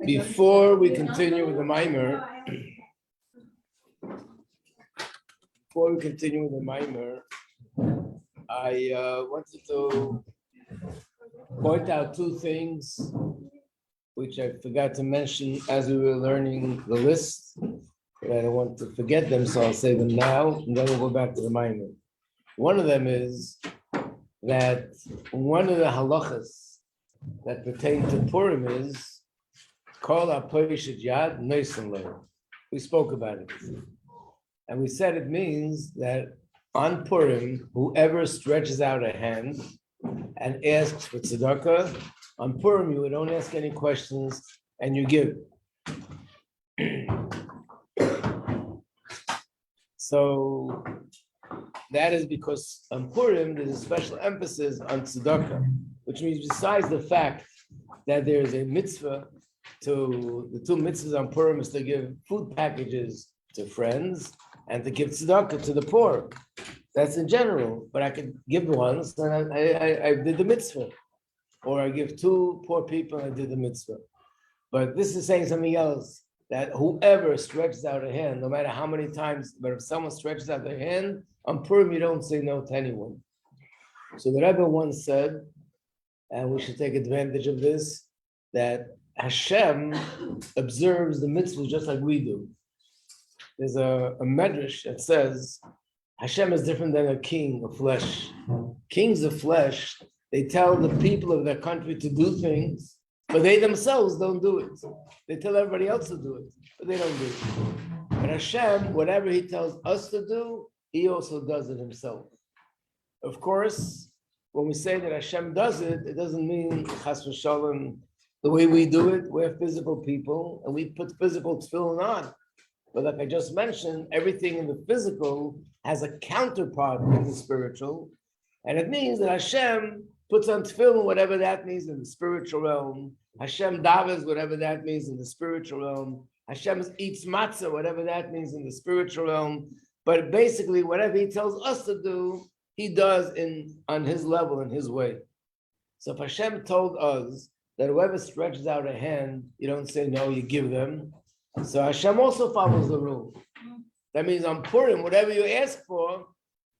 Before we continue with the mimer, I wanted to point out two things which I forgot to mention as we were learning the list, but I don't want to forget them, so I'll say them now, and then we'll go back to the mimer. One of them is that one of the halachas that pertain to Purim is called Apoishet Yad Noisim Lo. We spoke about it. And we said it means that on Purim, whoever stretches out a hand and asks for tzedakah, on Purim you don't ask any questions and you give. So that is because on Purim there's a special emphasis on tzedakah, which means besides the fact that there is a mitzvah to the two mitzvahs on Purim is to give food packages to friends and to give tzedakah to the poor. That's in general, but I could give once and I did the mitzvah. Or I give two poor people and I did the mitzvah. But this is saying something else, that whoever stretches out a hand, no matter how many times, but if someone stretches out their hand, on Purim you don't say no to anyone. So the Rebbe once said, and we should take advantage of this, that Hashem observes the mitzvahs just like we do. There's a medrash that says Hashem is different than a king of flesh. Kings of flesh, they tell the people of their country to do things, but they themselves don't do it. They tell everybody else to do it, but they don't do it. But Hashem, whatever he tells us to do, he also does it himself. Of course, when we say that Hashem does it, it doesn't mean chas v'shalom the way we do it. We're physical people, and we put physical tefillin on. But like I just mentioned, everything in the physical has a counterpart in the spiritual, and it means that Hashem puts on tefillin, whatever that means in the spiritual realm. Hashem davens, whatever that means in the spiritual realm. Hashem eats matzah, whatever that means in the spiritual realm. But basically, whatever he tells us to do, he does on his level, in his way. So if Hashem told us that whoever stretches out a hand, you don't say no, you give them. So Hashem also follows the rule. That means on Purim, whatever you ask for,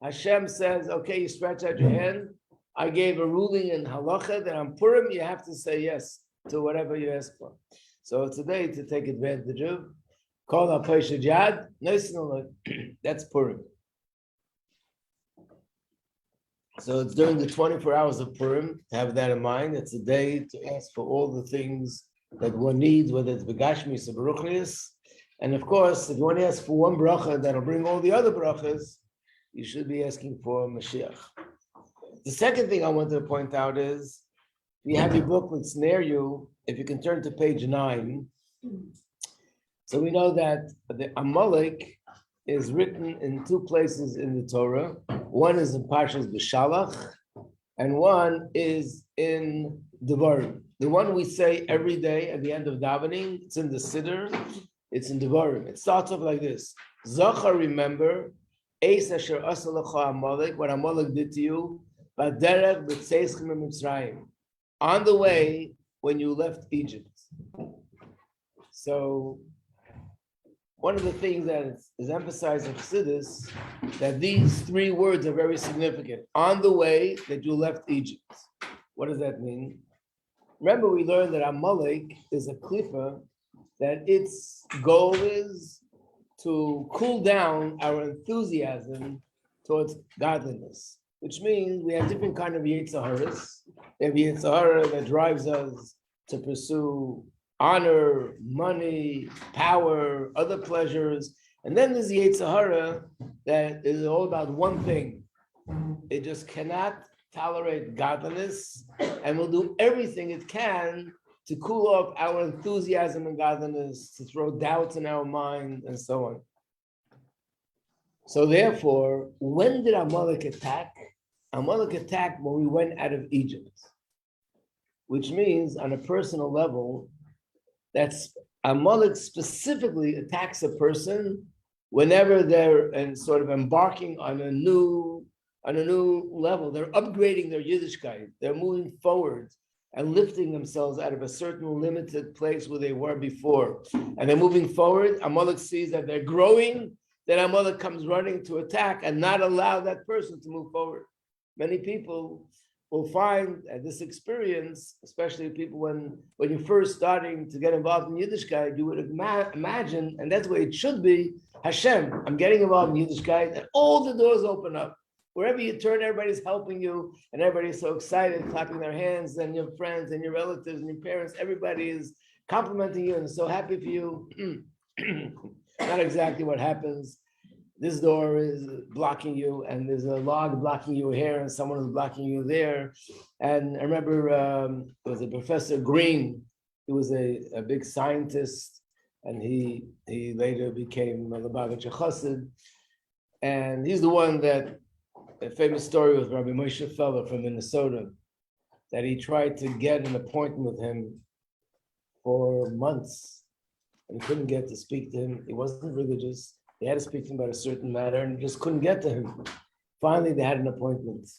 Hashem says, okay, you stretch out your hand. I gave a ruling in halacha that on Purim, you have to say yes to whatever you ask for. So today, to take advantage of, call Apoishet Yad, that's Purim. So it's during the 24 hours of Purim, to have that in mind. It's a day to ask for all the things that one needs, whether it's begashmis or beruchnius. And of course, if you want to ask for one bracha that'll bring all the other brachas, you should be asking for Mashiach. The second thing I want to point out is, if you have your booklets near you, if you can turn to page 9. So we know that the Amalek is written in two places in the Torah. One is in Parshas B'Shalach, and one is in Devarim. The one we say every day at the end of davening, it's in the Siddur, it's in Devarim. It starts off like this: Zachar, remember, Eis asher asa lecha Amalek, what Amalek did to you, B'derech b'tzeischem Mitzrayim, on the way when you left Egypt. So one of the things that is emphasized in Chassidus, that these three words are very significant. On the way that you left Egypt. What does that mean? Remember, we learned that Amalek is a klifa, that its goal is to cool down our enthusiasm towards godliness, which means we have different kind of Yetzaharas. We have Yetzahara that drives us to pursue honor, money, power, other pleasures. And then there's the Yetzahara that is all about one thing. It just cannot tolerate godliness and will do everything it can to cool off our enthusiasm in godliness, to throw doubts in our mind, and so on. So therefore, when did Amalek attack? Amalek attacked when we went out of Egypt, which means on a personal level, that's Amalek specifically attacks a person whenever they're sort of embarking on a new level. They're upgrading their Yiddishkeit. They're moving forward and lifting themselves out of a certain limited place where they were before. And they're moving forward. Amalek sees that they're growing. Then Amalek comes running to attack and not allow that person to move forward. Many people will find at this experience, especially people when you're first starting to get involved in Yiddishkeit, you would imagine, and that's the way it should be, Hashem, I'm getting involved in Yiddishkeit, and all the doors open up. Wherever you turn, everybody's helping you, and everybody's so excited, clapping their hands, and your friends, and your relatives, and your parents, everybody is complimenting you and so happy for you. Not exactly what happens. This door is blocking you, and there's a log blocking you here, and someone is blocking you there. And I remember there was a Professor Green. He was a big scientist, and he later became a Lubavitcher Chassid. And he's the one that, a famous story with Rabbi Moshe Feller from Minnesota, that he tried to get an appointment with him for months, and he couldn't get to speak to him. He wasn't religious. They had to speak to him about a certain matter and just couldn't get to him. Finally, they had an appointment.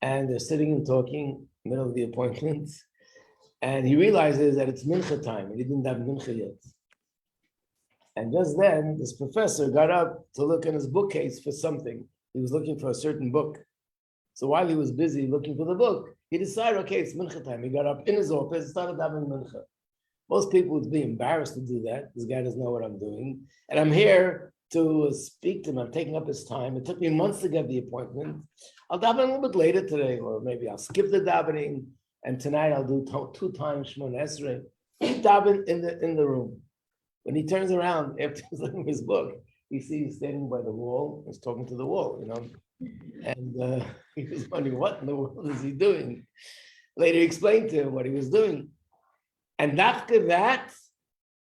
And they're sitting and talking, middle of the appointment. And he realizes that it's mincha time, and he didn't have mincha yet. And just then, this professor got up to look in his bookcase for something. He was looking for a certain book. So while he was busy looking for the book, he decided, okay, it's mincha time. He got up in his office and started davening mincha. Most people would be embarrassed to do that. This guy doesn't know what I'm doing. And I'm here to speak to him. I'm taking up his time. It took me months to get the appointment. I'll daven a little bit later today, or maybe I'll skip the davening. And tonight I'll do 2 times Shemona Esrei. He daven in the room. When he turns around after he's looking at his book, he sees he's standing by the wall. He's talking to the wall, you know. And he was wondering, what in the world is he doing? Later he explained to him what he was doing. And after that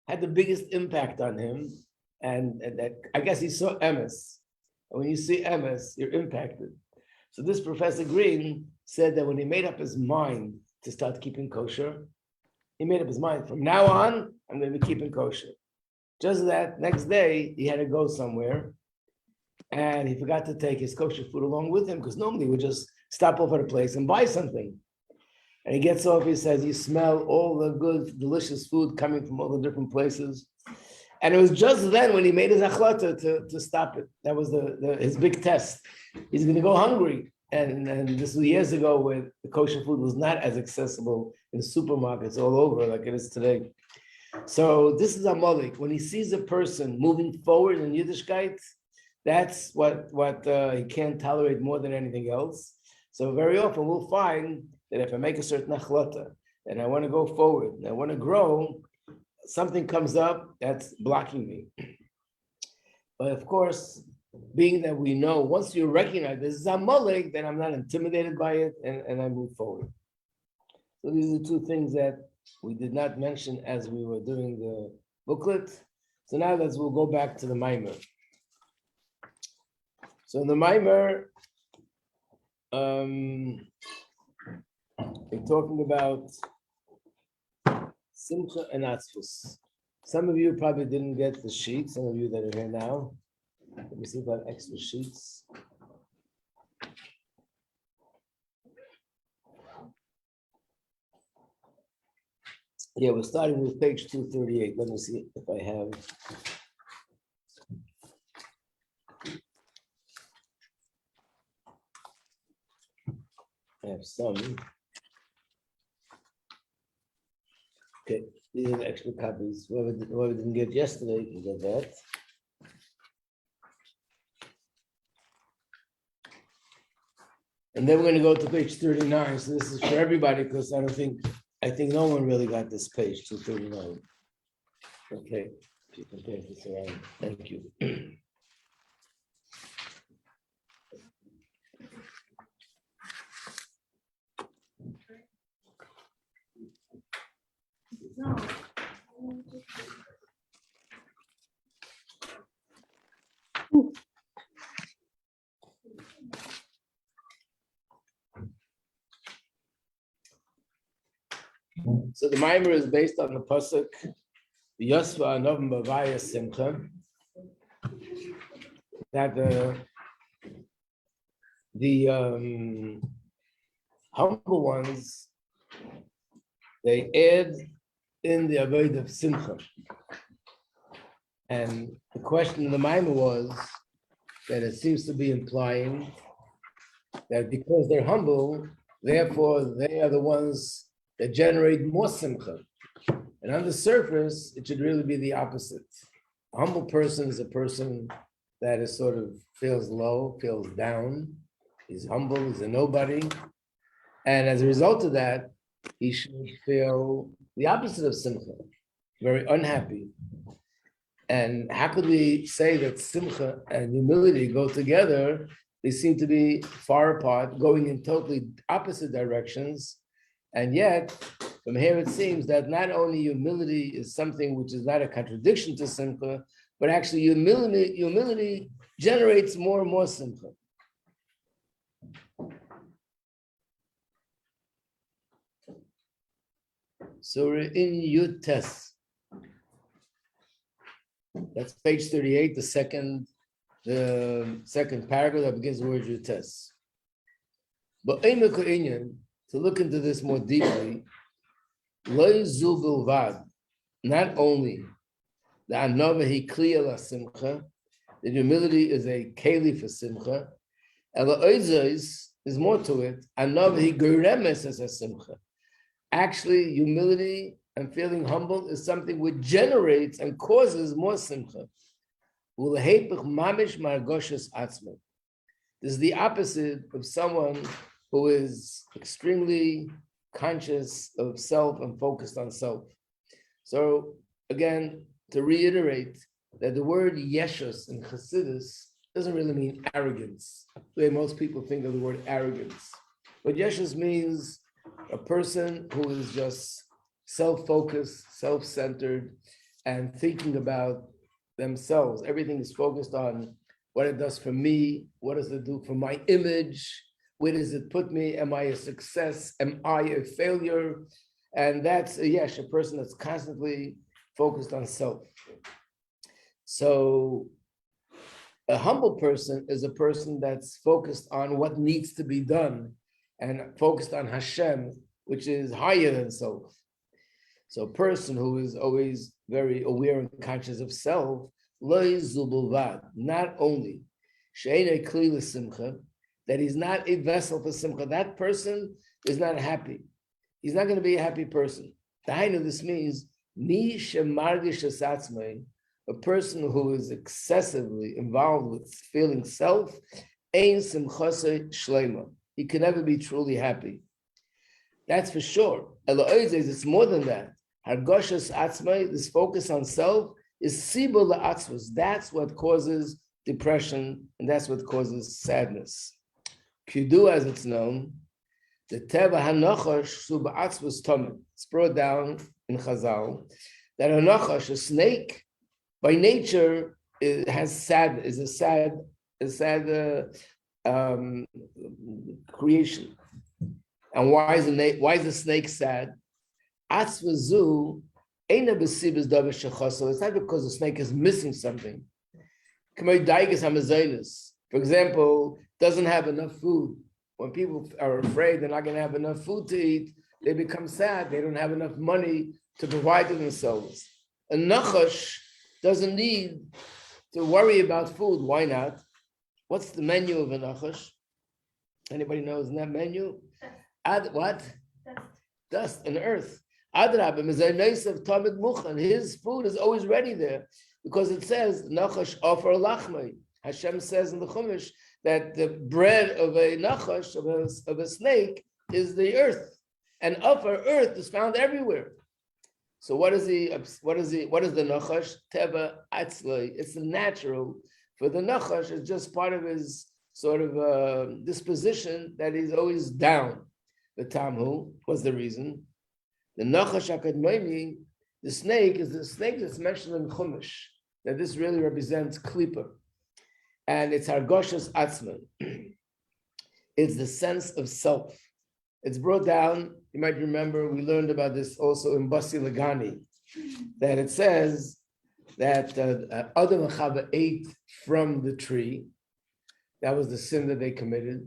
had the biggest impact on him. And that, I guess he saw emes. And when you see emes, you're impacted. So this Professor Green said that when he made up his mind to start keeping kosher, he made up his mind, from now on, I'm going to be keeping kosher. Just that next day, he had to go somewhere. And he forgot to take his kosher food along with him, because normally he would just stop off at a place and buy something. And he gets off, he says, you smell all the good, delicious food coming from all the different places. And it was just then when he made his achlata to stop it. That was his big test. He's going to go hungry. And this was years ago when the kosher food was not as accessible in supermarkets all over like it is today. So this is Amalek. When he sees a person moving forward in Yiddishkeit, that's what he can't tolerate more than anything else. So very often we'll find that if I make a certain achlata and I want to go forward and I want to grow, something comes up that's blocking me. But of course, being that we know, once you recognize this is Amalek, then I'm not intimidated by it and I move forward. So these are the 2 things that we did not mention as we were doing the booklet. So now we'll go back to the Maimer. So in the Maimer, we're talking about Simcha and Atzvus. Some of you probably didn't get the sheet, some of you that are here now. Let me see if I have extra sheets. Yeah, we're starting with page 238. Let me see if I have. I have some. Okay, these are the extra copies. Whoever didn't get yesterday can get that. And then we're going to go to page 39. So this is for everybody because I think no one really got this page 239. Okay, if you can pass this around. Thank you. So the mimer is based on the pasuk Yosva Anovim Bavaya Simcha, that the humble ones, they add in the avoid of Simcha. And the question in the mimer was that it seems to be implying that because they're humble, therefore they are the ones that generate more Simcha. And on the surface, it should really be the opposite. A humble person is a person that is sort of feels low, feels down. He's humble, he's a nobody. And as a result of that, he should feel the opposite of Simcha, very unhappy. And how could we say that Simcha and humility go together? They seem to be far apart, going in totally opposite directions. And yet, from here it seems that not only humility is something which is not a contradiction to Simcha, but actually humility generates more and more Simcha. So we're in Yud Tes. That's page 38, the second paragraph that begins the word Yud Tes. But to look into this more deeply, not only the anova he kliya la simcha, that humility is a keli for simcha, is more to it. Anova he geremes as a simcha. Actually, humility and feeling humble is something which generates and causes more simcha. This is the opposite of someone who is extremely conscious of self and focused on self. So again, to reiterate that the word yeshus in Chassidus doesn't really mean arrogance, the way most people think of the word arrogance. But yeshus means a person who is just self-focused, self-centered, and thinking about themselves. Everything is focused on what it does for me, what does it do for my image, where does it put me, am I a success, am I a failure? And that's a yesh, a person that's constantly focused on self. So a humble person is a person that's focused on what needs to be done and focused on Hashem, which is higher than self. So a person who is always very aware and conscious of self, not only that he's not a vessel for simcha, that person is not happy. He's not going to be a happy person. This means a person who is excessively involved with feeling self, he can never be truly happy. That's for sure. It's more than that. Hargoshas atzmai, this focus on self, is sibul la'atzvus. That's what causes depression, and that's what causes sadness. Kidu, as it's known, the teva hanachash su ba'atzvus tomim. It's brought down in Chazal that hanachash, a snake, by nature, is a sad creation. And why is the snake sad? It's not because the snake is missing something. For example, doesn't have enough food. When people are afraid they're not going to have enough food to eat, they become sad. They don't have enough money to provide for themselves. A nachash doesn't need to worry about food. Why not? What's the menu of a nachash? Anybody knows that menu? What? Dust and earth. Adar, his food is always ready there because it says nachash offer lachmei. Hashem says in the Chumash that the bread of a nachash, of a snake, is the earth, and offer earth is found everywhere. So what is the nachash? Teva atzlei. It's natural for the nachash. It's just part of his sort of disposition that he's always down. The tamhu was the reason. The nachash akadmoni, the snake is the snake that's mentioned in Chumash, that this really represents klipa. And it's hargoshas atzman. It's the sense of self. It's brought down, you might remember, we learned about this also in Basi Lagani, that it says that Adam and Chava ate from the tree. That was the sin that they committed.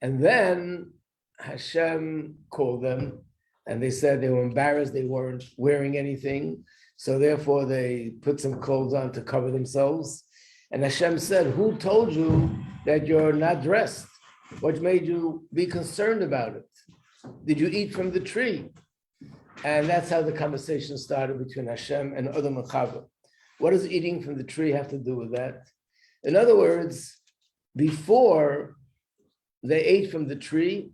And then Hashem called them, and they said they were embarrassed, they weren't wearing anything. So therefore they put some clothes on to cover themselves. And Hashem said, who told you that you're not dressed? What made you be concerned about it? Did you eat from the tree? And that's how the conversation started between Hashem and Adam and Chava. What does eating from the tree have to do with that? In other words, before they ate from the tree,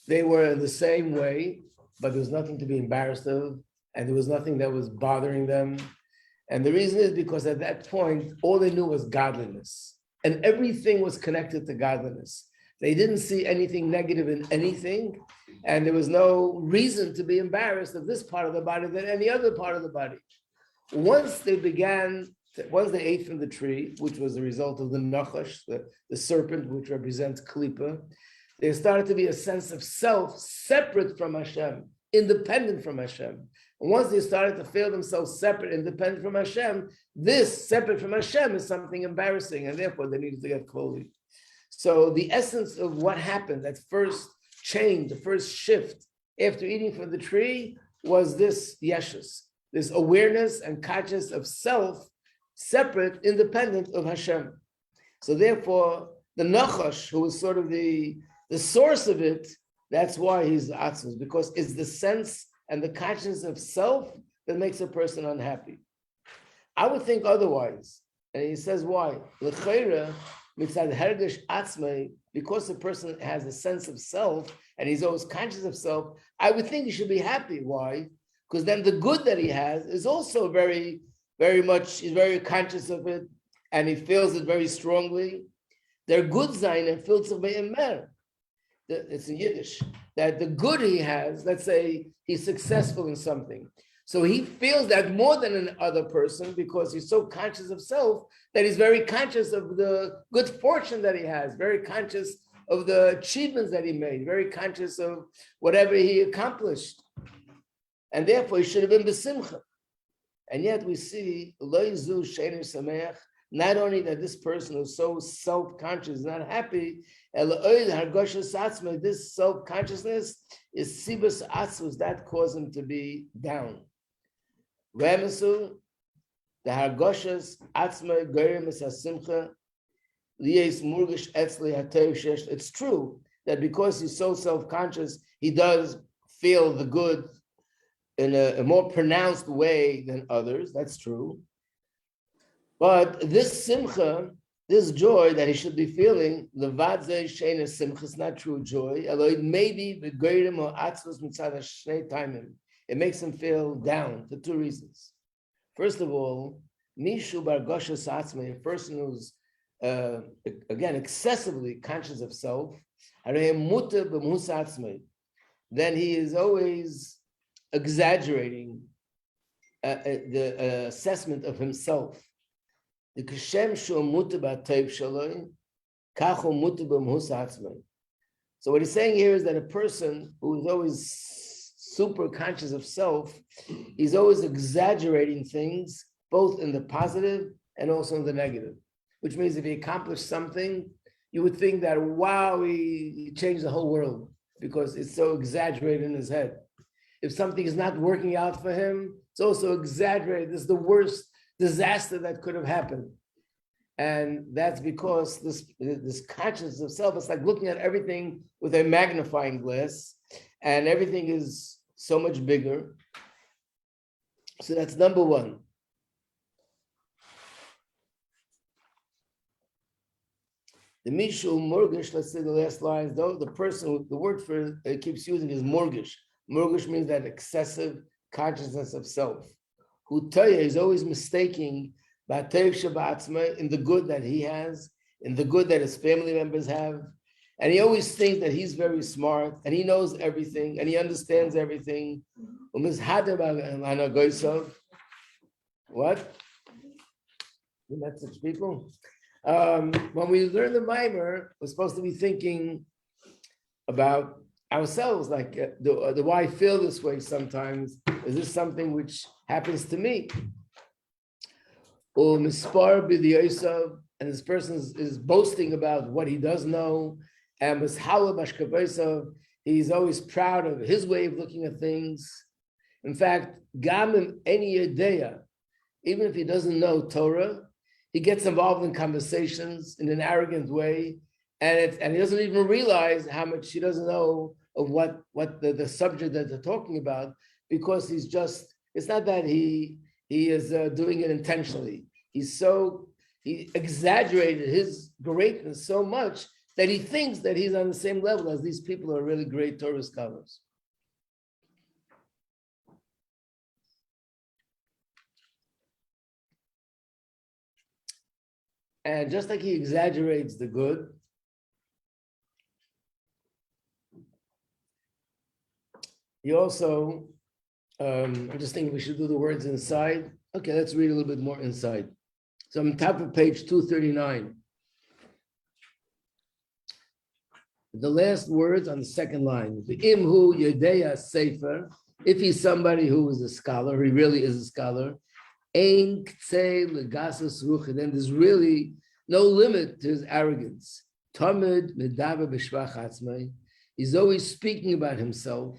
they were the same way, but there was nothing to be embarrassed of, and there was nothing that was bothering them. And the reason is because at that point, all they knew was godliness, and everything was connected to godliness. They didn't see anything negative in anything, and there was no reason to be embarrassed of this part of the body than any other part of the body. Once they ate from the tree, which was the result of the nachash, the serpent, which represents klipa, there started to be a sense of self separate from Hashem, independent from Hashem. And once they started to feel themselves separate, independent from Hashem, this separate from Hashem is something embarrassing, and therefore they needed to get clothing. So the essence of what happened, that first change, the first shift after eating from the tree, was this yeshus, this awareness and consciousness of self, separate, independent of Hashem. So therefore, the Nachash, who was sort of the source of it, that's why he's the Atzmus, because it's the sense and the consciousness of self that makes a person unhappy. I would think otherwise. And he says why? L'chayra, mitzad hergesh atzmei, because a person has a sense of self and he's always conscious of self, I would think he should be happy. Why? Because then the good that he has is also very, very much, he's very conscious of it, and he feels it very strongly. They're good zayin and filter be'emer. It's in Yiddish, that the good he has, let's say he's successful in something. So he feels that more than an other person because he's so conscious of self that he's very conscious of the good fortune that he has, very conscious of the achievements that he made, very conscious of whatever he accomplished. And therefore he should have been besimcha. And yet we see, not only that this person is so self-conscious, not happy, this self-consciousness is sibas atzvus, that caused him to be down. Remisu, the hargoshas atzma goyim es hasimcha, liyes murgish etzli hatev shesh. It's true that because he's so self-conscious, he does feel the good in a more pronounced way than others. That's true. But this simcha, this joy that he should be feeling, levadze sheina simcha, is not true joy. Although it may be the goyim or atzvus mitzad hashnei taimim. It makes him feel down for two reasons. First of all, mishu bar goshas atzmei, a person who's again excessively conscious of self, then he is always exaggerating the assessment of himself. So what he's saying here is that a person who is always super conscious of self, he's always exaggerating things, both in the positive and also in the negative. Which means if he accomplished something, you would think that, wow, he changed the whole world because it's so exaggerated in his head. If something is not working out for him, it's also exaggerated. This is the worst disaster that could have happened. And that's because this consciousness of self, it's like looking at everything with a magnifying glass, and everything is so much bigger. So that's number one. The Mishu Morgish, let's say the last lines, though, the person, the word for it keeps using is Morgish. Morgish means that excessive consciousness of self. Hutaya is always mistaking in the good that he has, in the good that his family members have. And he always thinks that he's very smart and he knows everything and he understands everything. What? You're not such people? When we learn the Maimer, we're supposed to be thinking about ourselves, like do I feel this way sometimes? Is this something which happens to me? Or mispar b'diyosav, and this person is boasting about what he does know, and mishala b'ashkavosav, he's always proud of his way of looking at things. In fact, gamim any idea, even if he doesn't know Torah, he gets involved in conversations in an arrogant way, and he doesn't even realize how much he doesn't know of what the subject that they're talking about, because he's just, it's not that he is doing it intentionally. He exaggerated his greatness so much that he thinks that he's on the same level as these people who are really great Torah scholars. And just like he exaggerates the good, he also, I'm just thinking we should do the words inside. Okay, let's read a little bit more inside. So I'm on top of page 239. The last words on the second line. The imhu yedeya sefer. If he's somebody who is a scholar, he really is a scholar. Ein ktsei legasus ruch. Then there's really no limit to his arrogance. Tamid medava b'shvach atzmai. He's always speaking about himself.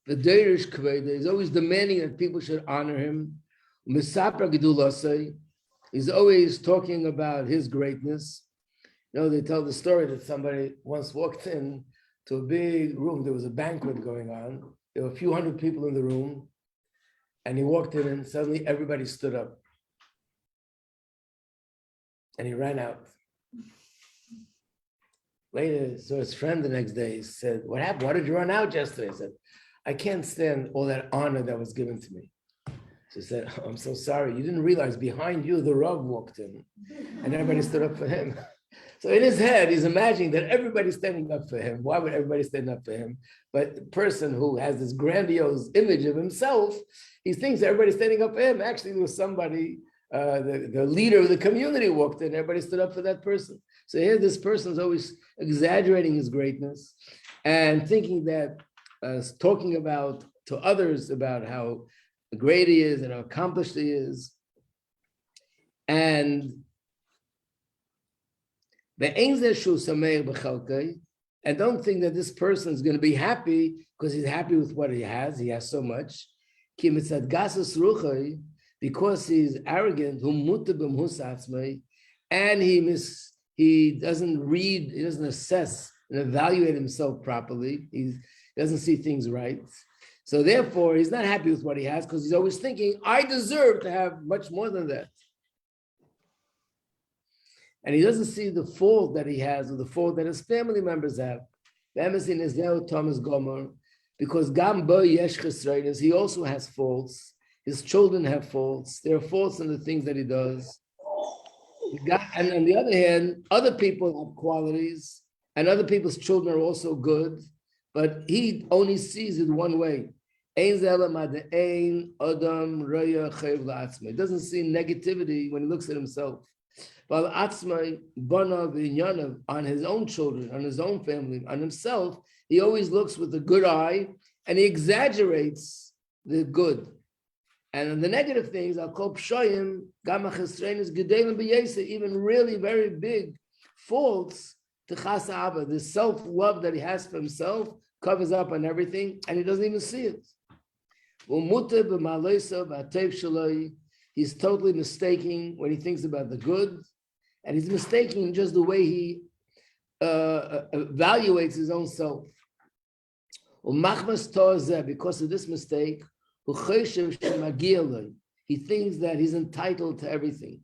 The derish kveda. He's always demanding that people should honor him. Misapra gedulasei. He's always talking about his greatness. You know, they tell the story that somebody once walked in to a big room. There was a banquet going on. There were a few hundred people in the room. And he walked in and suddenly everybody stood up. And he ran out. Later, so his friend the next day said, "What happened? Why did you run out yesterday?" I said, "I can't stand all that honor that was given to me." She said, "Oh, I'm so sorry. You didn't realize behind you, the Rav walked in and everybody stood up for him." So in his head, he's imagining that everybody's standing up for him. Why would everybody stand up for him? But the person who has this grandiose image of himself, he thinks everybody's standing up for him. Actually, there was somebody, the leader of the community walked in, everybody stood up for that person. So here this person is always exaggerating his greatness and thinking that, talking about to others about how great he is and how accomplished he is. And and don't think that this person is going to be happy because he's happy with what he has. He has so much. Because he's arrogant, and he doesn't read, he doesn't assess and evaluate himself properly. He doesn't see things right. So therefore, he's not happy with what he has because he's always thinking, I deserve to have much more than that. And he doesn't see the fault that he has or the fault that his family members have. Thomas Gomer, because he also has faults. His children have faults. There are faults in the things that he does. And on the other hand, other people have qualities, and other people's children are also good, but he only sees it one way. He doesn't see negativity when he looks at himself. On his own children, on his own family, on himself, he always looks with a good eye and he exaggerates the good. And on the negative things, I'll call pshoyim, even really very big faults to chas ava. The self-love that he has for himself covers up on everything and he doesn't even see it. He's totally mistaking when he thinks about the good. And he's mistaking just the way he evaluates his own self. Because of this mistake, he thinks that he's entitled to everything.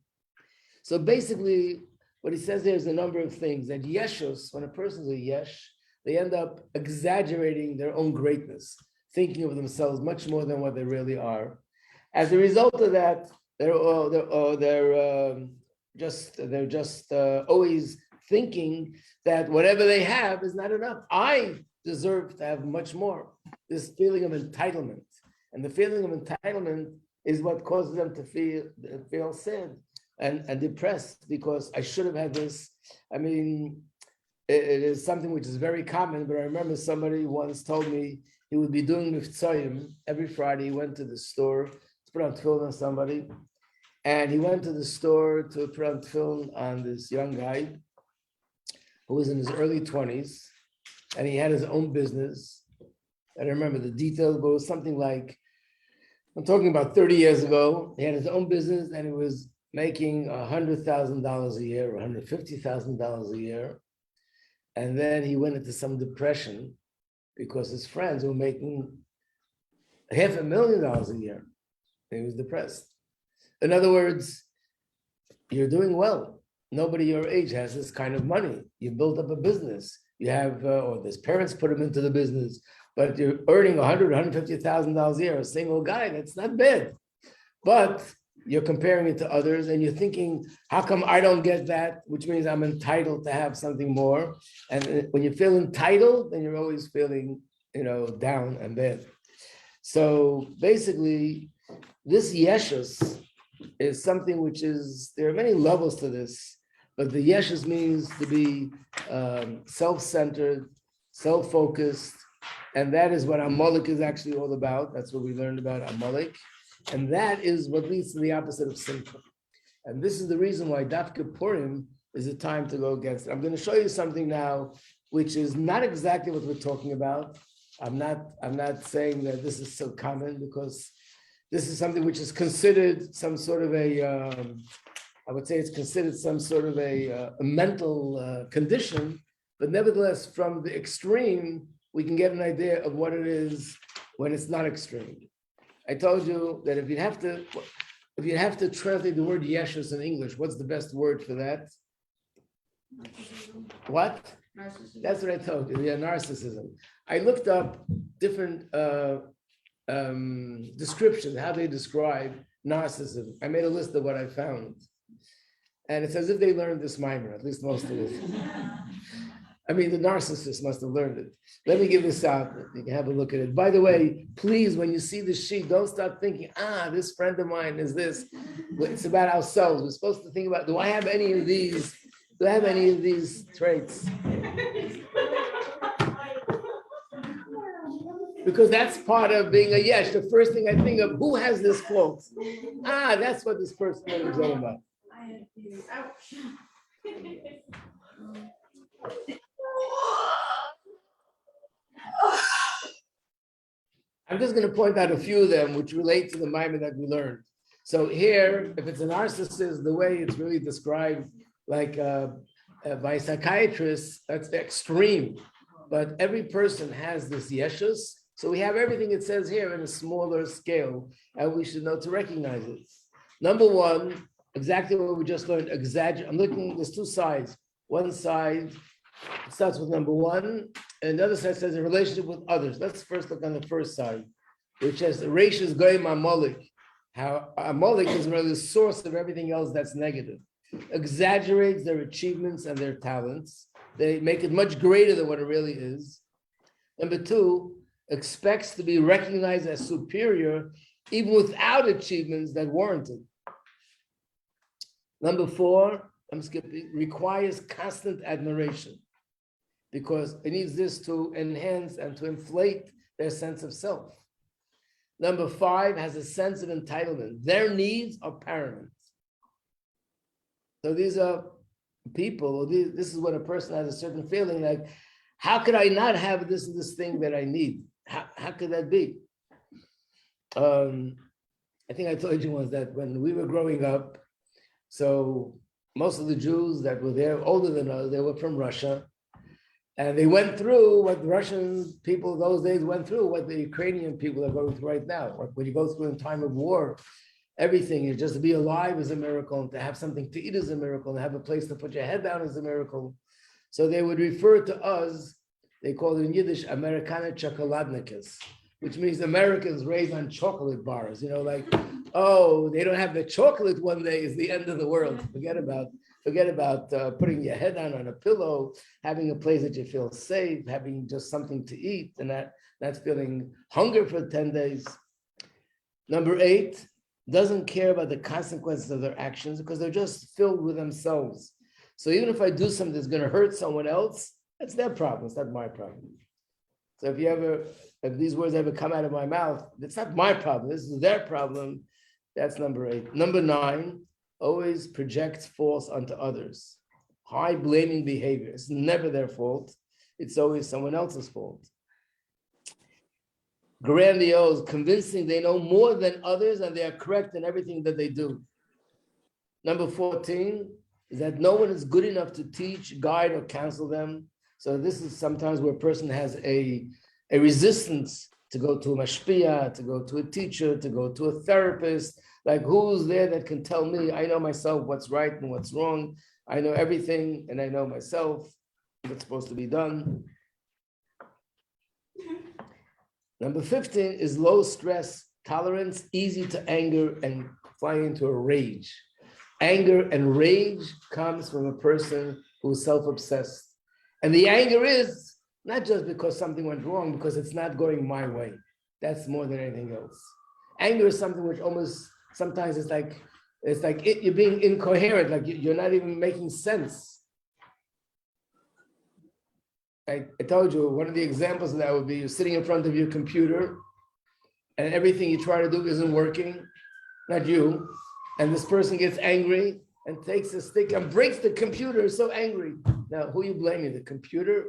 So basically, what he says there is a number of things. That yeshus, when a person's a yesh, they end up exaggerating their own greatness, thinking of themselves much more than what they really are. As a result of that, they're just always thinking that whatever they have is not enough. I deserve to have much more. This feeling of entitlement, and the feeling of entitlement is what causes them to feel sad and depressed because I should have had this. I mean, it is something which is very common, but I remember somebody once told me he would be doing Miftzayim every Friday. He went to the store to put on tefillin on somebody, and he went to the store to put on tefillin on this young guy who was in his early 20s, and he had his own business. I don't remember the details, but it was something like, I'm talking about 30 years ago. He had his own business, and he was making $100,000 a year, or $150,000 a year. And then he went into some depression because his friends were making $500,000 a year. And he was depressed. In other words, you're doing well. Nobody your age has this kind of money. You built up a business. You have, or his parents put him into the business, but you're earning $100,000, $150,000 a year, a single guy. That's not bad. But you're comparing it to others and you're thinking, how come I don't get that? Which means I'm entitled to have something more. And when you feel entitled, then you're always feeling, down and bad. So basically, this yeshus is something which is, there are many levels to this, but the yeshus means to be self-centered, self-focused, and that is what Amalek is actually all about. That's what we learned about Amalek. And that is what leads to the opposite of simcha. And this is the reason why Dafka Purim is a time to go against it. I'm going to show you something now, which is not exactly what we're talking about. I'm not saying that this is so common, because this is something which is considered some sort of I would say it's considered some sort of a mental condition, but nevertheless, from the extreme, we can get an idea of what it is when it's not extreme. I told you that if you have to translate the word yeshus in English, what's the best word for that? What? Narcissism. That's what I told you. Yeah, narcissism. I looked up different descriptions, how they describe narcissism. I made a list of what I found, and it's as if they learned this mimer, at least most of it. I mean, the narcissist must have learned it. Let me give this out. You can have a look at it. By the way, please, when you see the sheet, don't start thinking, this friend of mine is this. It's about ourselves. We're supposed to think about, do I have any of these? Do I have any of these traits? Because that's part of being a yesh. The first thing I think of, who has this quote? That's what this person is all about. I'm just going to point out a few of them which relate to the mimer that we learned. So here, if it's a narcissist, the way it's really described, like by psychiatrists, that's extreme. But every person has this yeshus. So we have everything it says here in a smaller scale, and we should know to recognize it. Number one, exactly what we just learned, exaggerate. I'm looking, there's two sides. One side starts with number one, and the other side says a relationship with others. Let's first look on the first side, which says Rashis Goyim Amalek. How Amalek is really the source of everything else that's negative. Exaggerates their achievements and their talents. They make it much greater than what it really is. Number two, expects to be recognized as superior even without achievements that warrant it. Number four, I'm skipping, requires constant admiration, because it needs this to enhance and to inflate their sense of self. Number five, has a sense of entitlement. Their needs are paramount. So these are people, this is what a person has a certain feeling like, how could I not have this and this thing that I need? How could that be? I think I told you once that when we were growing up, so most of the Jews that were there, older than us, they were from Russia. And they went through what the Russian people those days went through, what the Ukrainian people are going through right now. When you go through in time of war, everything is just to be alive is a miracle, and to have something to eat is a miracle, and to have a place to put your head down is a miracle. So they would refer to us, they call it in Yiddish, Amerikaner Chokoladnikas, which means Americans raised on chocolate bars, like, oh, they don't have the chocolate one day is the end of the world. Forget about putting your head down on a pillow, having a place that you feel safe, having just something to eat, and that's feeling hunger for 10 days. Number 8, doesn't care about the consequences of their actions because they're just filled with themselves. So even if I do something that's going to hurt someone else, That's their problem. It's not my problem. So if these words ever come out of my mouth, it's not my problem. This is their problem. That's number 8. Number 9, always projects faults onto others. High blaming behavior. It's never their fault. It's always someone else's fault. Grandiose, convincing they know more than others and they are correct in everything that they do. Number 14 is that no one is good enough to teach, guide, or counsel them. So this is sometimes where a person has a resistance to go to a mashpia, to go to a teacher, to go to a therapist. Like, who's there that can tell me? I know myself what's right and what's wrong. I know everything, and I know myself what's supposed to be done. Number 15 is low stress tolerance, easy to anger and fly into a rage. Anger and rage comes from a person who's self-obsessed. And the anger is not just because something went wrong, because it's not going my way. That's more than anything else. Anger is something which almost sometimes you're being incoherent, like you're not even making sense. I told you, one of the examples of that would be you're sitting in front of your computer and everything you try to do isn't working, not you, and this person gets angry and takes a stick and breaks the computer, so angry. Now, who are you blaming? The computer?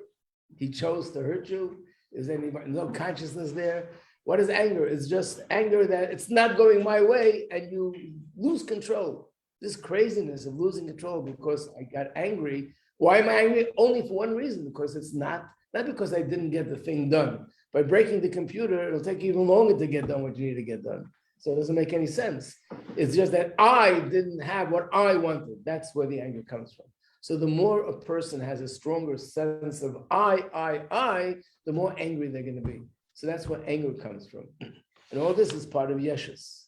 He chose to hurt you? Is anybody, no consciousness there? What is anger? It's just anger that it's not going my way and you lose control. This craziness of losing control because I got angry. Why am I angry? Only for one reason, because it's not because I didn't get the thing done. By breaking the computer, it'll take even longer to get done what you need to get done. So it doesn't make any sense. It's just that I didn't have what I wanted. That's where the anger comes from. So the more a person has a stronger sense of I, the more angry they're going to be. So that's where anger comes from. And all this is part of Yeshus.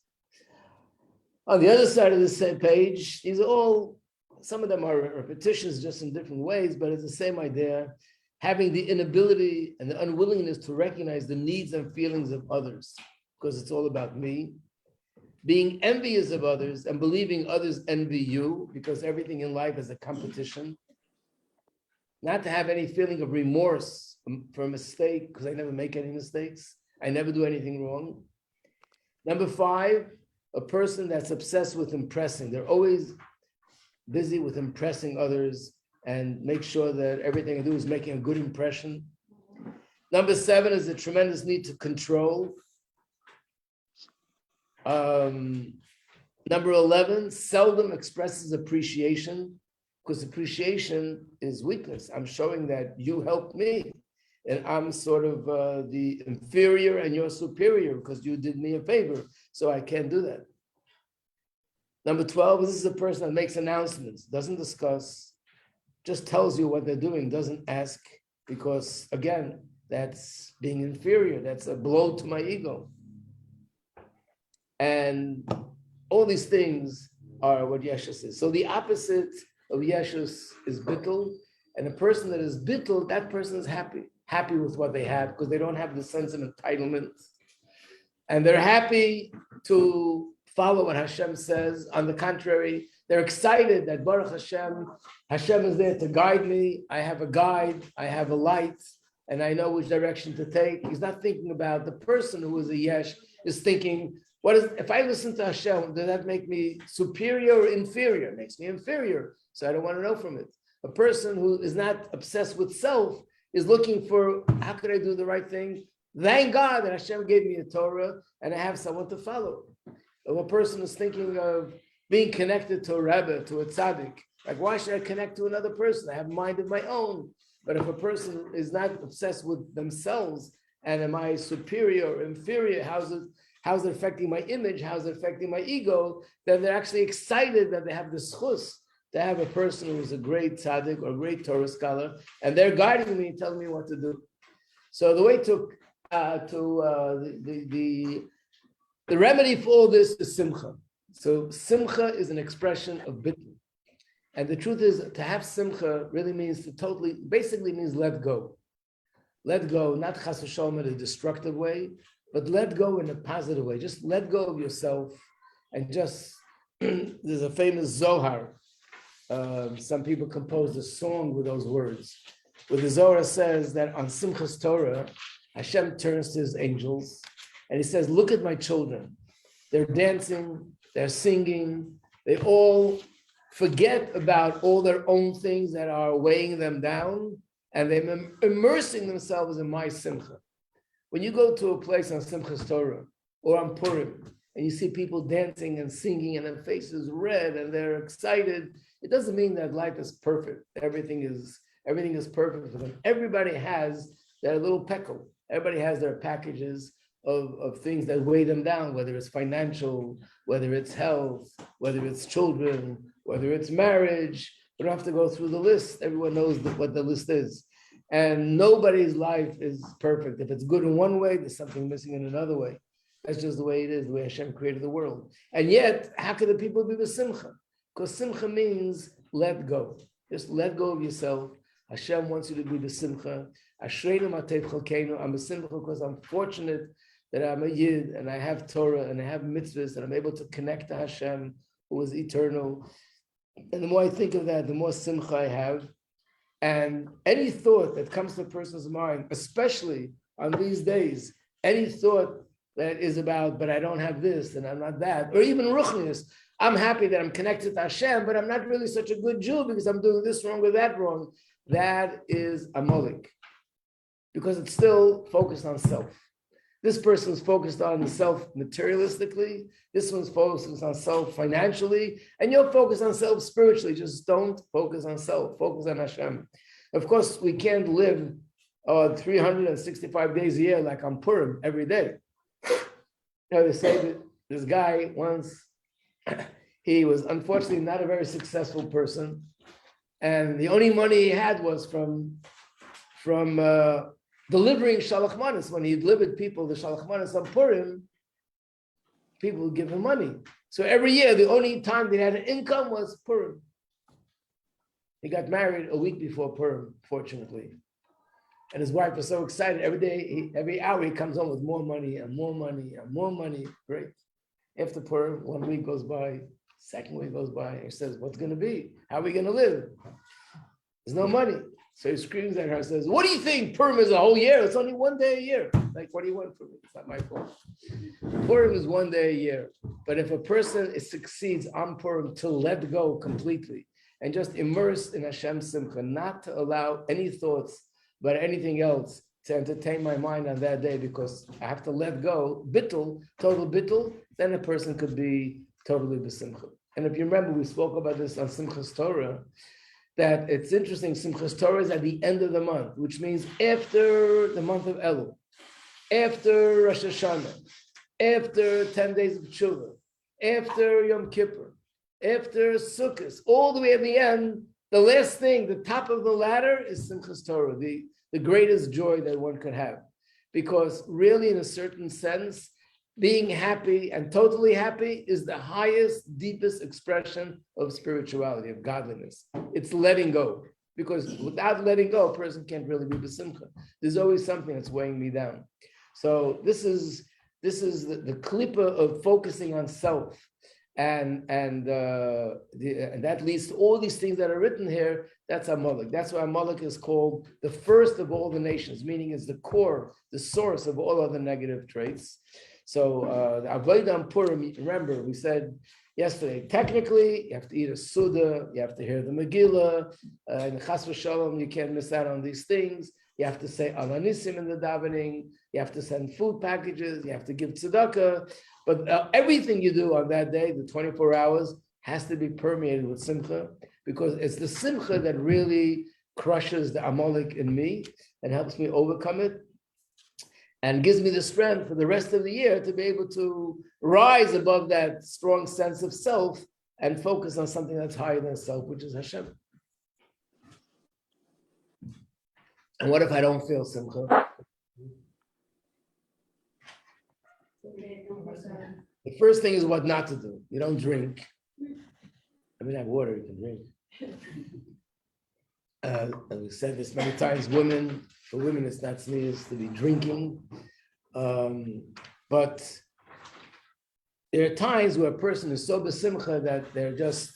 On the other side of this same page, these are all, some of them are repetitions just in different ways, but it's the same idea. Having the inability and the unwillingness to recognize the needs and feelings of others, because it's all about me. Being envious of others and believing others envy you, because everything in life is a competition. Not to have any feeling of remorse for a mistake, because I never make any mistakes. I never do anything wrong. Number 5, a person that's obsessed with impressing. They're always busy with impressing others and make sure that everything I do is making a good impression. Number 7 is a tremendous need to control. Number 11, seldom expresses appreciation, because appreciation is weakness. I'm showing that you helped me and I'm sort of the inferior and you're superior because you did me a favor. So I can't do that. Number 12, this is a person that makes announcements, doesn't discuss, just tells you what they're doing, doesn't ask, because again, that's being inferior. That's a blow to my ego. And all these things are what Yeshus is. So the opposite of Yeshus is bittul. And a person that is bittul, that person is happy with what they have because they don't have the sense of entitlement. And they're happy to follow what Hashem says. On the contrary, they're excited that Baruch Hashem, Hashem is there to guide me. I have a guide, I have a light, and I know which direction to take. He's not thinking about the person who is a yesh, is thinking, if I listen to Hashem, does that make me superior or inferior? It makes me inferior, so I don't want to know from it. A person who is not obsessed with self is looking for, how could I do the right thing? Thank God that Hashem gave me a Torah and I have someone to follow. If a person is thinking of being connected to a Rebbe, to a tzaddik, like why should I connect to another person? I have a mind of my own. But if a person is not obsessed with themselves and am I superior or inferior, how's it affecting my image? How's it affecting my ego? Then they're actually excited that they have the schus to have a person who is a great tzaddik or a great Torah scholar, and they're guiding me, telling me what to do. So the way the remedy for all this is simcha. So simcha is an expression of bittul. And the truth is, to have simcha really means basically means let go. Let go, not chas v'sholom in a destructive way, but let go in a positive way. Just let go of yourself and just, there's a famous Zohar. Some people composed a song with those words. where the Zohar says that on Simchas Torah, Hashem turns to his angels and he says, look at my children. They're dancing, they're singing, they all forget about all their own things that are weighing them down, and they're immersing themselves in my Simcha. When you go to a place on Simchas Torah or on Purim, and you see people dancing and singing and their faces red and they're excited, it doesn't mean that life is perfect. Everything is perfect for them. Everybody has their little peckle. Everybody has their packages of things that weigh them down, whether it's financial, whether it's health, whether it's children, whether it's marriage. We don't have to go through the list. Everyone knows what the list is. And nobody's life is perfect. If it's good in one way, there's something missing in another way. That's just the way it is, the way Hashem created the world. And yet, how can the people be Simcha? Because Simcha means let go. Just let go of yourself. Hashem wants you to be Simcha. Ashreinu matei chalkeinu. I'm a Simcha because I'm fortunate that I'm a Yid and I have Torah and I have mitzvahs and I'm able to connect to Hashem, who is eternal. And the more I think of that, the more Simcha I have. And any thought that comes to a person's mind, especially on these days, any thought that is about, but I don't have this and I'm not that, or even ruchnius, I'm happy that I'm connected to Hashem, but I'm not really such a good Jew because I'm doing this wrong or that wrong. That is Amalek, because it's still focused on self. This person's focused on self materialistically, this one's focused on self financially, and you're focused on self spiritually. Just don't focus on self, focus on Hashem. Of course, we can't live 365 days a year like on Purim every day. They say that this guy once, he was unfortunately not a very successful person, and the only money he had was from delivering shalach manos. When he delivered people the shalach manos on Purim, people would give him money. So every year, the only time they had an income was Purim. He got married a week before Purim, fortunately. And his wife was so excited. Every day, every hour, he comes home with more money and more money and more money. Great. After Purim, 1 week goes by, second week goes by. He says, what's going to be? How are we going to live? There's no money. So he screams at her and says, what do you think? Purim is a whole year. It's only 1 day a year. Like, what do you want from me? It's not my fault. Purim is 1 day a year. But if a person succeeds on Purim to let go completely and just immerse in Hashem's Simcha, not to allow any thoughts but anything else to entertain my mind on that day, because I have to let go, bittul, total bittul, then a person could be totally besimcha. And if you remember, we spoke about this on Simchas Torah, that it's interesting, Simchas Torah is at the end of the month, which means after the month of Elul, after Rosh Hashanah, after 10 days of Tshuva, after Yom Kippur, after Sukkot, all the way at the end, the last thing, the top of the ladder is Simchas Torah, the greatest joy that one could have. Because really, in a certain sense, being happy and totally happy is the highest, deepest expression of spirituality, of godliness. It's letting go. Because without letting go, a person can't really be besimcha. There's always something that's weighing me down. So this is the klippa of focusing on self. And that leads to all these things that are written here. That's Amalek. That's why Amalek is called the first of all the nations, meaning it's the core, the source of all other negative traits. So the Avodah on Purim, remember, we said yesterday, technically, you have to eat a Suda, you have to hear the Megillah, and Chas v'Shalom, you can't miss out on these things. You have to say Alanissim in the davening, you have to send food packages, you have to give tzedakah. But everything you do on that day, the 24 hours, has to be permeated with simcha, because it's the simcha that really crushes the Amalek in me and helps me overcome it and gives me the strength for the rest of the year to be able to rise above that strong sense of self and focus on something that's higher than self, which is Hashem. And what if I don't feel simcha? The first thing is what not to do. You don't drink. I mean, have water, you can drink. And we said this many times, for women, it's not sneeze to be drinking. But there are times where a person is so besimcha that they're just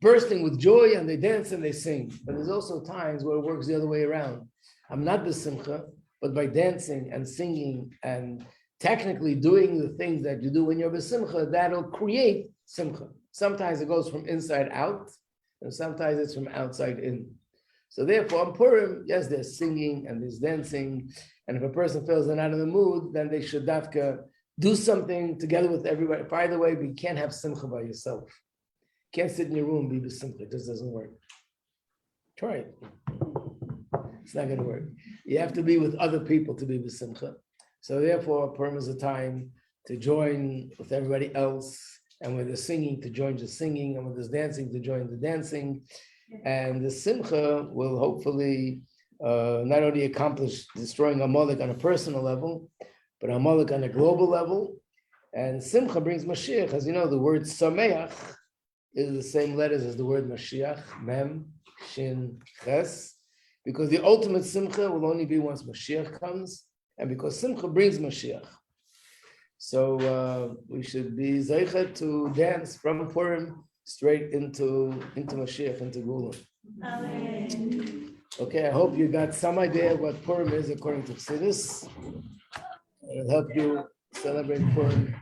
bursting with joy and they dance and they sing. But there's also times where it works the other way around. I'm not besimcha, but by dancing and singing and technically doing the things that you do when you're besimcha, that'll create simcha. Sometimes it goes from inside out, and sometimes it's from outside in. So therefore, on Purim, yes, there's singing and there's dancing, and if a person feels they're not in the mood, then they should dafka do something together with everybody. By the way, you can't have simcha by yourself. You can't sit in your room and be besimcha. It just doesn't work. Try it. It's not going to work. You have to be with other people to be besimcha. So therefore, Purim is a time to join with everybody else, and when there's singing, to join the singing, and when there's dancing, to join the dancing. And the simcha will hopefully not only accomplish destroying Amalek on a personal level, but Amalek on a global level. And simcha brings Mashiach. As you know, the word sameach is the same letters as the word Mashiach, mem, shin, ches, because the ultimate simcha will only be once Mashiach comes, and because simcha brings Mashiach. So we should be zeichet to dance from Purim straight into Mashiach, into Gula. Okay, I hope you got some idea of what Purim is according to Chassidus. It'll help you celebrate Purim.